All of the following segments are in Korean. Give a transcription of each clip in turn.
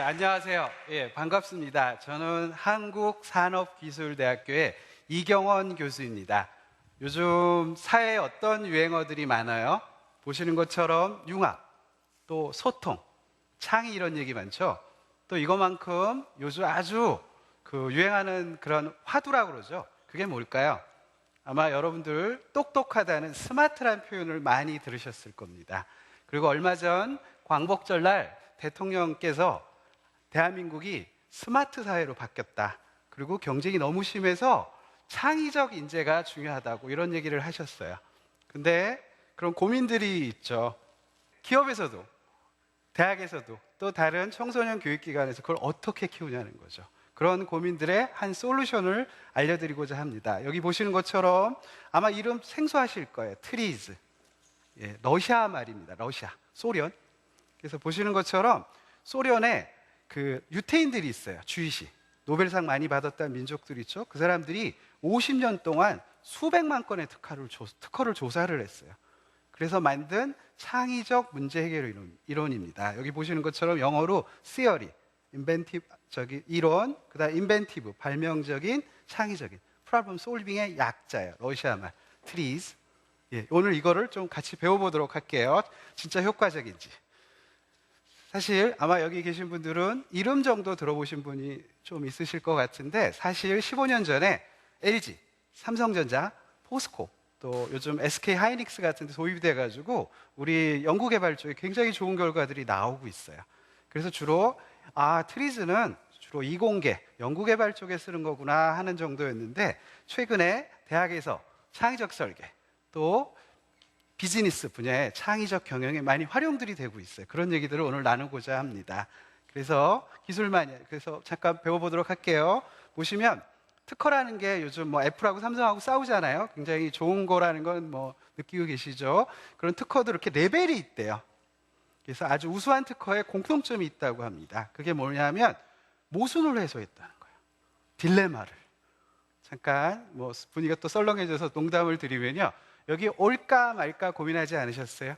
안녕하세요. 반갑습니다. 저는 한국산업기술대학교의 이경원 교수입니다. 요즘 사회에 어떤 유행어들이 많아요? 보시는 것처럼 융합, 또 소통, 창의 이런 얘기 많죠? 또 이거만큼 요즘 아주 유행하는 그런 화두라고 그러죠. 그게 뭘까요? 아마 여러분들 똑똑하다는 스마트란 표현을 많이 들으셨을 겁니다. 그리고 얼마 전 광복절날 대통령께서 대한민국이 스마트 사회로 바뀌었다. 그리고 경쟁이 너무 심해서 창의적 인재가 중요하다고 이런 얘기를 하셨어요. 근데 그런 고민들이 있죠. 기업에서도, 대학에서도, 또 다른 청소년 교육기관에서 그걸 어떻게 키우냐는 거죠. 그런 고민들의 한 솔루션을 알려드리고자 합니다. 여기 보시는 것처럼 아마 이름 생소하실 거예요. 트리즈. 러시아 말입니다. 러시아, 소련. 그래서 보시는 것처럼 소련에 유태인들이 있어요. 주이시. 노벨상 많이 받았다는 민족들이 있죠. 그 사람들이 50년 동안 수백만 건의 특허를 조사를 했어요. 그래서 만든 창의적 문제 해결 이론입니다. 여기 보시는 것처럼 영어로 theory, inventive, 이론, 그다음 inventive, 발명적인, 창의적인, problem solving의 약자예요. 러시아 말, trees. 오늘 이거를 좀 같이 배워보도록 할게요. 진짜 효과적인지. 사실 아마 여기 계신 분들은 이름 정도 들어보신 분이 좀 있으실 것 같은데, 사실 15년 전에 LG, 삼성전자, 포스코, 또 요즘 SK 하이닉스 같은 데 도입이 돼가지고 우리 연구개발 쪽에 굉장히 좋은 결과들이 나오고 있어요. 그래서 주로 트리즈는 주로 이공계, 연구개발 쪽에 쓰는 거구나 하는 정도였는데, 최근에 대학에서 창의적 설계, 또 비즈니스 분야의 창의적 경영에 많이 활용들이 되고 있어요. 그런 얘기들을 오늘 나누고자 합니다. 그래서 그래서 잠깐 배워보도록 할게요. 보시면 특허라는 게 요즘 애플하고 삼성하고 싸우잖아요. 굉장히 좋은 거라는 건 느끼고 계시죠? 그런 특허도 이렇게 레벨이 있대요. 그래서 아주 우수한 특허에 공통점이 있다고 합니다. 그게 뭐냐면 모순을 해소했다는 거예요. 딜레마를. 잠깐 분위기가 또 썰렁해져서 농담을 드리면요, 여기 올까 말까 고민하지 않으셨어요?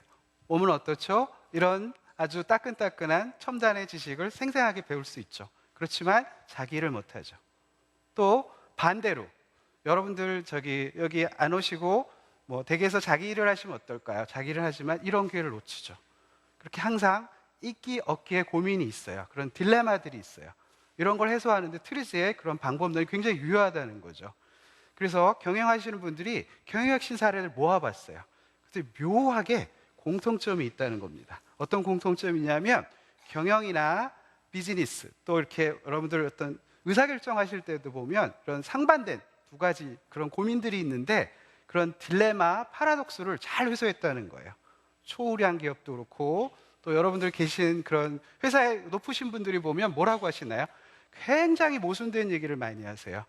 오면 어떻죠? 이런 아주 따끈따끈한 첨단의 지식을 생생하게 배울 수 있죠. 그렇지만 자기 일을 못하죠. 또 반대로 여러분들 여기 안 오시고 댁에서 자기 일을 하시면 어떨까요? 자기 일을 하지만 이런 기회를 놓치죠. 그렇게 항상 있기 없기에 고민이 있어요. 그런 딜레마들이 있어요. 이런 걸 해소하는데 트리즈의 그런 방법론이 굉장히 유효하다는 거죠. 그래서 경영하시는 분들이 경영혁신 사례를 모아봤어요. 그래서 묘하게 공통점이 있다는 겁니다. 어떤 공통점이 있냐면 경영이나 비즈니스, 또 이렇게 여러분들 어떤 의사결정하실 때도 보면 그런 상반된 두 가지 그런 고민들이 있는데, 그런 딜레마, 파라독스를 잘 해소했다는 거예요. 초우량 기업도 그렇고, 또 여러분들 계신 그런 회사에 높으신 분들이 보면 뭐라고 하시나요? 굉장히 모순된 얘기를 많이 하세요.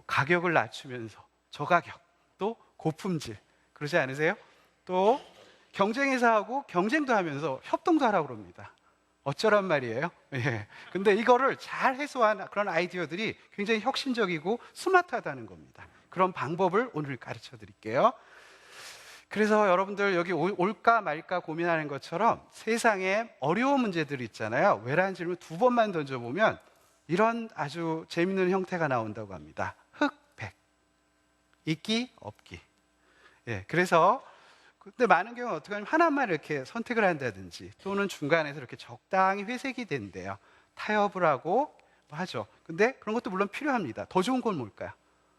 가격을 낮추면서 저가격, 또 고품질, 그러지 않으세요? 또 경쟁회사하고 경쟁도 하면서 협동도 하라고 그럽니다. 어쩌란 말이에요? 근데 이거를 잘 해소한 그런 아이디어들이 굉장히 혁신적이고 스마트하다는 겁니다. 그런 방법을 오늘 가르쳐 드릴게요. 그래서 여러분들 여기 올까 말까 고민하는 것처럼 세상에 어려운 문제들이 있잖아요. 왜라는 질문 2번만 던져보면 이런 아주 재밌는 형태가 나온다고 합니다. 흑백, 있기 없기. 그래서 근데 많은 경우는 어떻게 하면 하나만 이렇게 선택을 한다든지, 또는 중간에서 이렇게 적당히 회색이 된대요. 타협을 하고 하죠. 근데 그런 것도 물론 필요합니다. 더 좋은 건 뭘까요?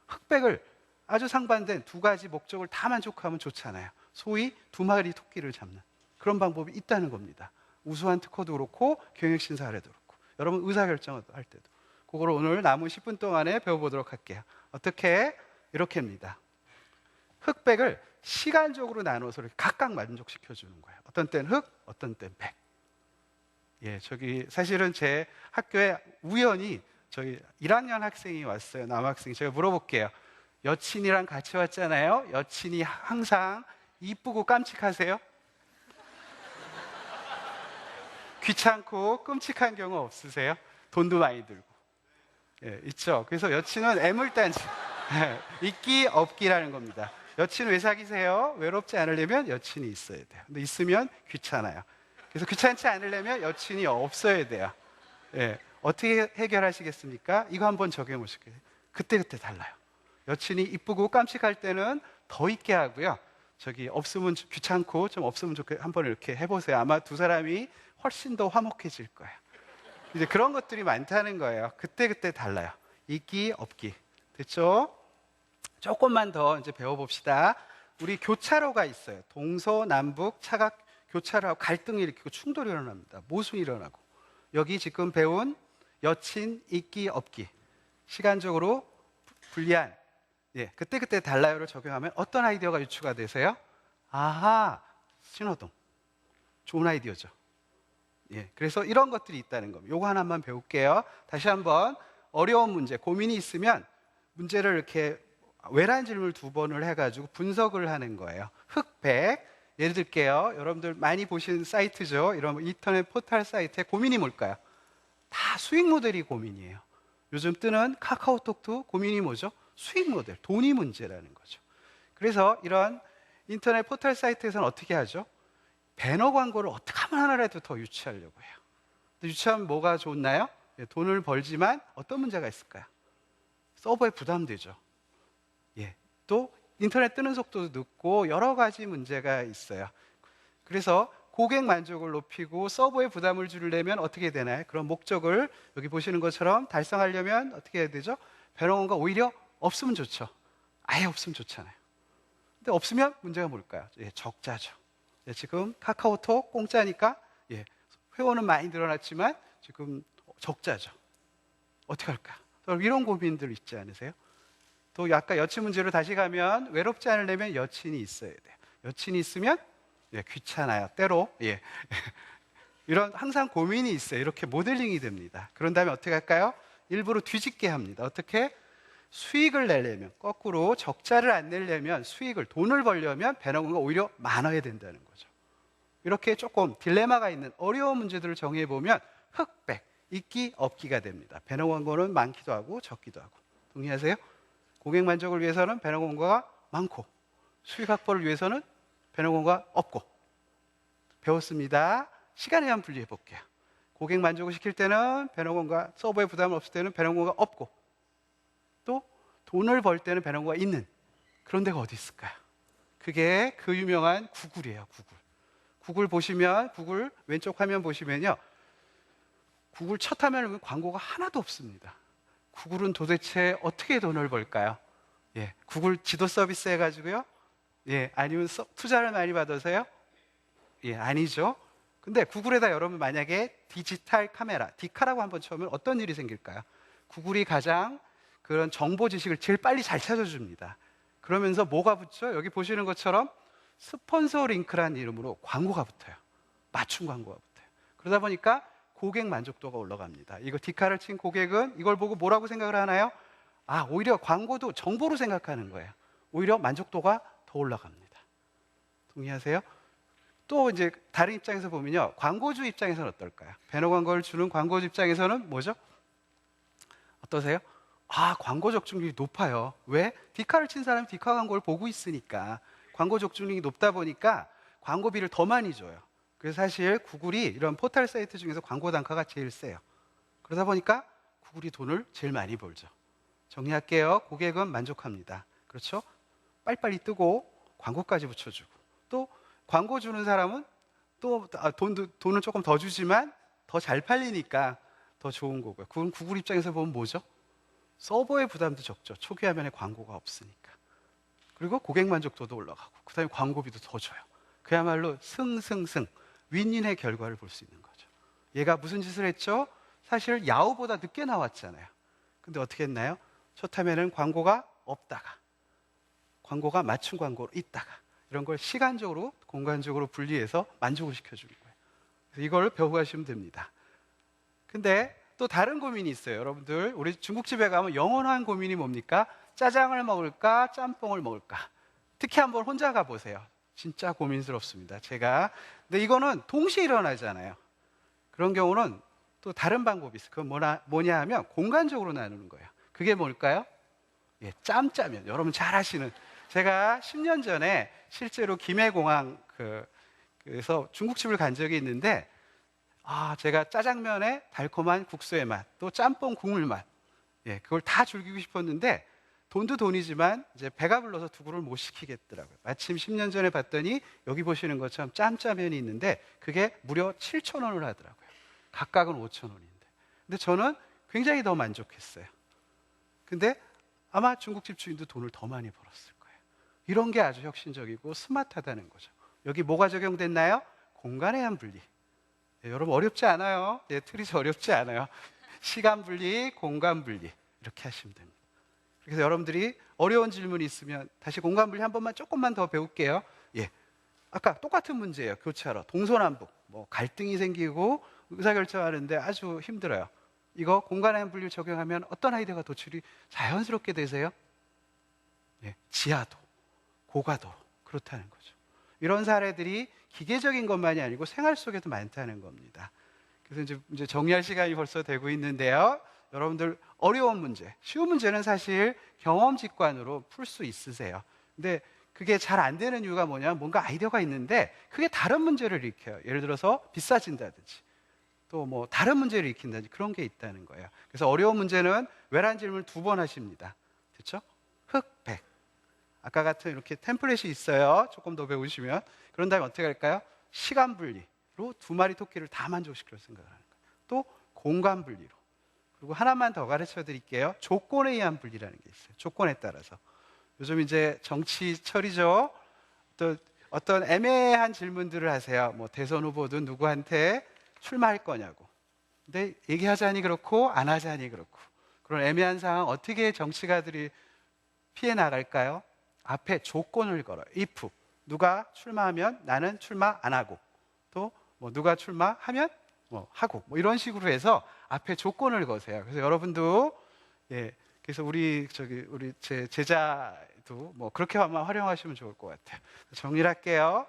흑백을 아주 상반된 두 가지 목적을 다 만족하면 좋잖아요. 소위 2마리 토끼를 잡는 그런 방법이 있다는 겁니다. 우수한 특허도 그렇고 경영혁신 사례도 그렇고, 여러분 의사결정을 할 때도. 그걸 오늘 남은 10분 동안에 배워보도록 할게요. 어떻게? 이렇게입니다. 흑백을 시간적으로 나눠서 이렇게 각각 만족시켜주는 거예요. 어떤 때는 흑, 어떤 때는 백. 사실은 제 학교에 우연히 저희 1학년 학생이 왔어요. 남학생이. 제가 물어볼게요. 여친이랑 같이 왔잖아요. 여친이 항상 이쁘고 깜찍하세요? 귀찮고 끔찍한 경우 없으세요? 돈도 많이 들고. 있죠. 그래서 여친은 애물단지. 있기 없기라는 겁니다. 여친 왜 사귀세요? 외롭지 않으려면 여친이 있어야 돼요. 근데 있으면 귀찮아요. 그래서 귀찮지 않으려면 여친이 없어야 돼요. 예. 어떻게 해결하시겠습니까? 이거 한번 적용해 보실게요. 그때그때 달라요. 여친이 이쁘고 깜찍할 때는 더 있게 하고요. 저기 없으면 귀찮고 좀 없으면 좋게 한번 이렇게 해보세요. 아마 두 사람이 훨씬 더 화목해질 거예요. 이제 그런 것들이 많다는 거예요. 그때그때 달라요. 있기 없기. 됐죠? 조금만 더 이제 배워봅시다. 우리 교차로가 있어요. 동서남북 차가 교차로하고 갈등이 일으키고 충돌이 일어납니다. 모순이 일어나고. 여기 지금 배운 여친 있기 없기. 시간적으로 불리한 그때그때 달라요를 적용하면 어떤 아이디어가 유추가 되세요? 아하, 신호등. 좋은 아이디어죠. 그래서 이런 것들이 있다는 겁니다. 요거 하나만 배울게요. 다시 한번 어려운 문제, 고민이 있으면 문제를 이렇게 외란 질문을 2번을 해가지고 분석을 하는 거예요. 흑백. 예를 들게요. 여러분들 많이 보신 사이트죠. 이런 인터넷 포털 사이트에 고민이 뭘까요? 다 수익 모델이 고민이에요. 요즘 뜨는 카카오톡도 고민이 뭐죠? 수익 모델, 돈이 문제라는 거죠. 그래서 이런 인터넷 포털 사이트에서는 어떻게 하죠? 배너 광고를 어떻게 하면 하나라도 더 유치하려고 해요. 유치하면 뭐가 좋나요? 돈을 벌지만 어떤 문제가 있을까요? 서버에 부담되죠. 또 인터넷 뜨는 속도도 늦고 여러 가지 문제가 있어요. 그래서 고객 만족을 높이고 서버에 부담을 줄이려면 어떻게 되나요? 그런 목적을 여기 보시는 것처럼 달성하려면 어떻게 해야 되죠? 배너 광고가 오히려 없으면 좋죠. 아예 없으면 좋잖아요. 근데 없으면 문제가 뭘까요? 적자죠. 지금 카카오톡 공짜니까 회원은 많이 늘어났지만 지금 적자죠. 어떻게 할까? 이런 고민들 있지 않으세요? 또 아까 여친 문제로 다시 가면 외롭지 않으려면 여친이 있어야 돼요. 여친이 있으면 귀찮아요. 때로 이런 항상 고민이 있어요. 이렇게 모델링이 됩니다. 그런 다음에 어떻게 할까요? 일부러 뒤집게 합니다. 어떻게? 수익을 내려면 거꾸로 적자를 안 내려면 돈을 벌려면 배너 광고가 오히려 많아야 된다는 거죠. 이렇게 조금 딜레마가 있는 어려운 문제들을 정해보면 흑백, 있기 없기가 됩니다. 배너 광고는 많기도 하고 적기도 하고. 동의하세요? 고객 만족을 위해서는 배너 광고가 많고 수익 확보를 위해서는 배너 광고가 없고. 배웠습니다. 시간에 한번 분리해 볼게요. 고객 만족을 시킬 때는 배너 광고가, 서버에 부담을 없을 때는 배너 광고가 없고, 또 돈을 벌 때는 배너 광고가 있는 그런 데가 어디 있을까요? 그게 그 유명한 구글이에요. 구글 보시면, 구글 왼쪽 화면 보시면요, 구글 첫 화면을 보면 광고가 하나도 없습니다. 구글은 도대체 어떻게 돈을 벌까요? 구글 지도 서비스 해가지고요? 아니면 투자를 많이 받아서요? 아니죠. 근데 구글에다 여러분 만약에 디지털 카메라, 디카라고 한번 쳐보면 어떤 일이 생길까요? 구글이 가장 그런 정보 지식을 제일 빨리 잘 찾아줍니다. 그러면서 뭐가 붙죠? 여기 보시는 것처럼 스폰서 링크라는 이름으로 광고가 붙어요. 맞춤 광고가 붙어요. 그러다 보니까 고객 만족도가 올라갑니다. 이거 디카를 친 고객은 이걸 보고 뭐라고 생각을 하나요? 오히려 광고도 정보로 생각하는 거예요. 오히려 만족도가 더 올라갑니다. 동의하세요? 또 이제 다른 입장에서 보면요, 광고주 입장에서는 어떨까요? 배너 광고를 주는 광고주 입장에서는 뭐죠? 어떠세요? 광고 적중률이 높아요. 왜? 디카를 친 사람이 디카 광고를 보고 있으니까. 광고 적중률이 높다 보니까 광고비를 더 많이 줘요. 그래서 사실 구글이 이런 포털 사이트 중에서 광고 단가가 제일 세요. 그러다 보니까 구글이 돈을 제일 많이 벌죠. 정리할게요. 고객은 만족합니다. 그렇죠? 빨리빨리 뜨고 광고까지 붙여주고, 또 광고 주는 사람은 또 돈은 조금 더 주지만 더 잘 팔리니까 더 좋은 거고요. 그건 구글 입장에서 보면 뭐죠? 서버의 부담도 적죠. 초기 화면에 광고가 없으니까. 그리고 고객 만족도도 올라가고, 그 다음에 광고비도 더 줘요. 그야말로 승승승 윈윈의 결과를 볼 수 있는 거죠. 얘가 무슨 짓을 했죠? 사실 야후보다 늦게 나왔잖아요. 근데 어떻게 했나요? 첫 화면에는 광고가 없다가, 광고가 맞춤 광고로 있다가, 이런 걸 시간적으로 공간적으로 분리해서 만족을 시켜주는 거예요. 그래서 이걸 배우고 가시면 됩니다. 근데 또 다른 고민이 있어요. 여러분들, 우리 중국집에 가면 영원한 고민이 뭡니까? 짜장을 먹을까? 짬뽕을 먹을까? 특히 한번 혼자 가보세요. 진짜 고민스럽습니다. 제가. 근데 이거는 동시에 일어나잖아요. 그런 경우는 또 다른 방법이 있어요. 그건 뭐냐 하면 공간적으로 나누는 거예요. 그게 뭘까요? 짬짜면. 여러분 잘 아시는 제가 10년 전에 실제로 김해공항 그래서 중국집을 간 적이 있는데, 제가 짜장면에 달콤한 국수의 맛, 또 짬뽕 국물 맛, 그걸 다 즐기고 싶었는데 돈도 돈이지만 이제 배가 불러서 두 그릇을 못 시키겠더라고요. 마침 10년 전에 봤더니 여기 보시는 것처럼 짬짜면이 있는데 그게 무려 7,000원을 하더라고요. 각각은 5,000원인데. 근데 저는 굉장히 더 만족했어요. 근데 아마 중국집 주인도 돈을 더 많이 벌었을 거예요. 이런 게 아주 혁신적이고 스마트하다는 거죠. 여기 뭐가 적용됐나요? 공간의 한 분리. 여러분 어렵지 않아요. 트리즈 어렵지 않아요. 시간 분리, 공간 분리 이렇게 하시면 됩니다. 그래서 여러분들이 어려운 질문이 있으면 다시 공간 분리 한 번만 조금만 더 배울게요. 아까 똑같은 문제예요. 교차로 동서남북 뭐 갈등이 생기고 의사결정하는데 아주 힘들어요. 이거 공간의 한 분리 적용하면 어떤 아이디어가 도출이 자연스럽게 되세요? 지하도, 고가도 그렇다는 거죠. 이런 사례들이 기계적인 것만이 아니고 생활 속에도 많다는 겁니다. 그래서 이제 정리할 시간이 벌써 되고 있는데요. 여러분들 어려운 문제, 쉬운 문제는 사실 경험직관으로 풀 수 있으세요. 근데 그게 잘 안 되는 이유가 뭐냐면 뭔가 아이디어가 있는데 그게 다른 문제를 일으켜요. 예를 들어서 비싸진다든지 또 뭐 다른 문제를 일으킨다든지 그런 게 있다는 거예요. 그래서 어려운 문제는 외란 질문을 2번 하십니다. 됐죠? 흑, 백. 아까 같은 이렇게 템플릿이 있어요. 조금 더 배우시면. 그런 다음에 어떻게 할까요? 시간 분리로 2마리 토끼를 다 만족시키려고 생각을 하는 거예요. 또 공간 분리로. 그리고 하나만 더 가르쳐 드릴게요. 조건에 의한 분리라는 게 있어요. 조건에 따라서. 요즘 이제 정치철이죠. 또 어떤 애매한 질문들을 하세요. 뭐 대선 후보든 누구한테 출마할 거냐고. 근데 얘기하자니 그렇고 안 하자니 그렇고. 그런 애매한 상황 어떻게 정치가들이 피해 나갈까요? 앞에 조건을 걸어요. if. 누가 출마하면 나는 출마 안 하고. 또 뭐 누가 출마하면 뭐 하고. 뭐 이런 식으로 해서 앞에 조건을 거세요. 그래서 여러분도 그래서 우리 제 제자도 뭐 그렇게 아마 활용하시면 좋을 것 같아요. 정리를 할게요.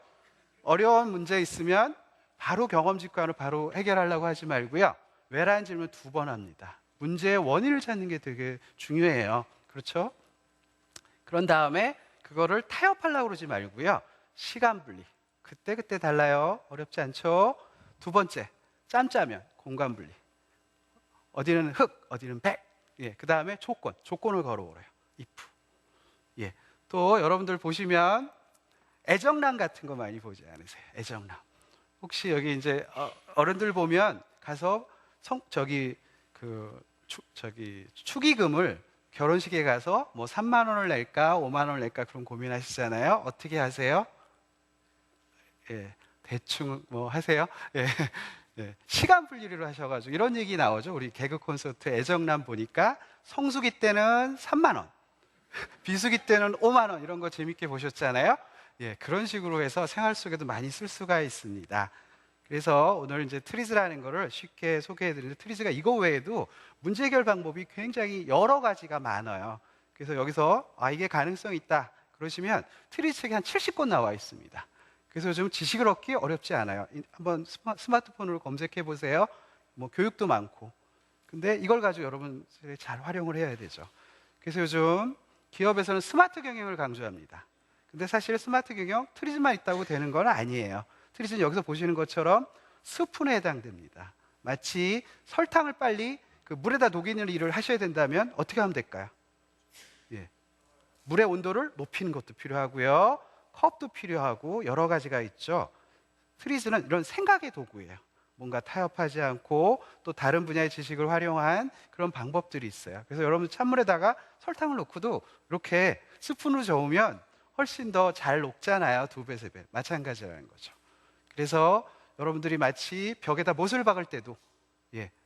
어려운 문제 있으면 바로 경험직관으로 바로 해결하려고 하지 말고요. 왜라는 질문 2번 합니다. 문제의 원인을 찾는 게 되게 중요해요. 그렇죠? 그런 다음에 그거를 타협하려고 그러지 말고요. 시간 분리. 그때 달라요. 어렵지 않죠? 2번째, 짬짜면 공간 분리. 어디는 흑, 어디는 백. 그 다음에 조건을 걸어오래요. if. 또 여러분들 보시면 애정란 같은 거 많이 보지 않으세요? 애정란. 혹시 여기 이제 어른들 보면 가서 축의금을 결혼식에 가서 뭐 3만 원을 낼까 5만 원을 낼까 그런 고민하시잖아요. 어떻게 하세요? 대충 뭐 하세요? 시간 분리를 하셔가지고 이런 얘기 나오죠. 우리 개그 콘서트 애정란 보니까 성수기 때는 3만 원, 비수기 때는 5만 원 이런 거 재밌게 보셨잖아요. 그런 식으로 해서 생활 속에도 많이 쓸 수가 있습니다. 그래서 오늘 이제 트리즈라는 거를 쉽게 소개해드리는데 트리즈가 이거 외에도 문제 해결 방법이 굉장히 여러 가지가 많아요. 그래서 여기서 이게 가능성이 있다 그러시면 트리즈 책이 한 70권 나와 있습니다. 그래서 요즘 지식을 얻기 어렵지 않아요. 한번 스마트폰으로 검색해 보세요. 뭐 교육도 많고. 근데 이걸 가지고 여러분들이 잘 활용을 해야 되죠. 그래서 요즘 기업에서는 스마트 경영을 강조합니다. 근데 사실 스마트 경영 트리즈만 있다고 되는 건 아니에요. 트리즈는 여기서 보시는 것처럼 스푼에 해당됩니다. 마치 설탕을 빨리 그 물에다 녹이는 일을 하셔야 된다면 어떻게 하면 될까요? 물의 온도를 높이는 것도 필요하고요. 컵도 필요하고 여러 가지가 있죠. 트리즈는 이런 생각의 도구예요. 뭔가 타협하지 않고 또 다른 분야의 지식을 활용한 그런 방법들이 있어요. 그래서 여러분 찬물에다가 설탕을 넣고도 이렇게 스푼으로 저으면 훨씬 더 잘 녹잖아요. 2배, 3배. 마찬가지라는 거죠. 그래서 여러분들이 마치 벽에다 못을 박을 때도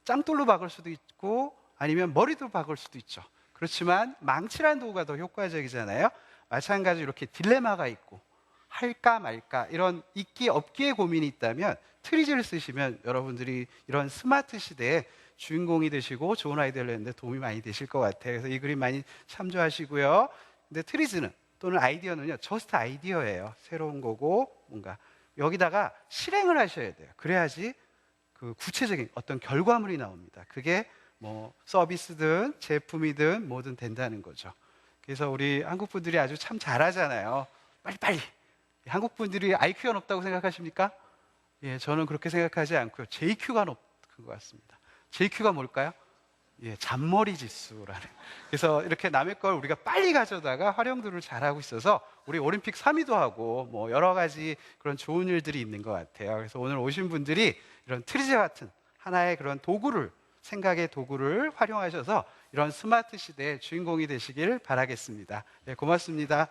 짱돌로 박을 수도 있고 아니면 머리도 박을 수도 있죠. 그렇지만 망치라는 도구가 더 효과적이잖아요. 마찬가지로 이렇게 딜레마가 있고 할까 말까 이런 있기 없기의 고민이 있다면 트리즈를 쓰시면 여러분들이 이런 스마트 시대에 주인공이 되시고 좋은 아이디어를 내는데 도움이 많이 되실 것 같아요. 그래서 이 그림 많이 참조하시고요. 근데 트리즈는 또는 아이디어는요, 저스트 아이디어예요. 새로운 거고 뭔가 여기다가 실행을 하셔야 돼요. 그래야지 그 구체적인 어떤 결과물이 나옵니다. 그게 뭐 서비스든 제품이든 뭐든 된다는 거죠. 그래서 우리 한국 분들이 아주 참 잘하잖아요. 빨리빨리. 한국 분들이 IQ가 높다고 생각하십니까? 예, 저는 그렇게 생각하지 않고요. JQ가 높은 것 같습니다. JQ가 뭘까요? 예, 잔머리 지수라는. 그래서 이렇게 남의 걸 우리가 빨리 가져다가 활용도를 잘하고 있어서 우리 올림픽 3위도 하고 뭐 여러 가지 그런 좋은 일들이 있는 것 같아요. 그래서 오늘 오신 분들이 이런 트리제 같은 하나의 그런 도구를, 생각의 도구를 활용하셔서 이런 스마트 시대의 주인공이 되시길 바라겠습니다. 네, 고맙습니다.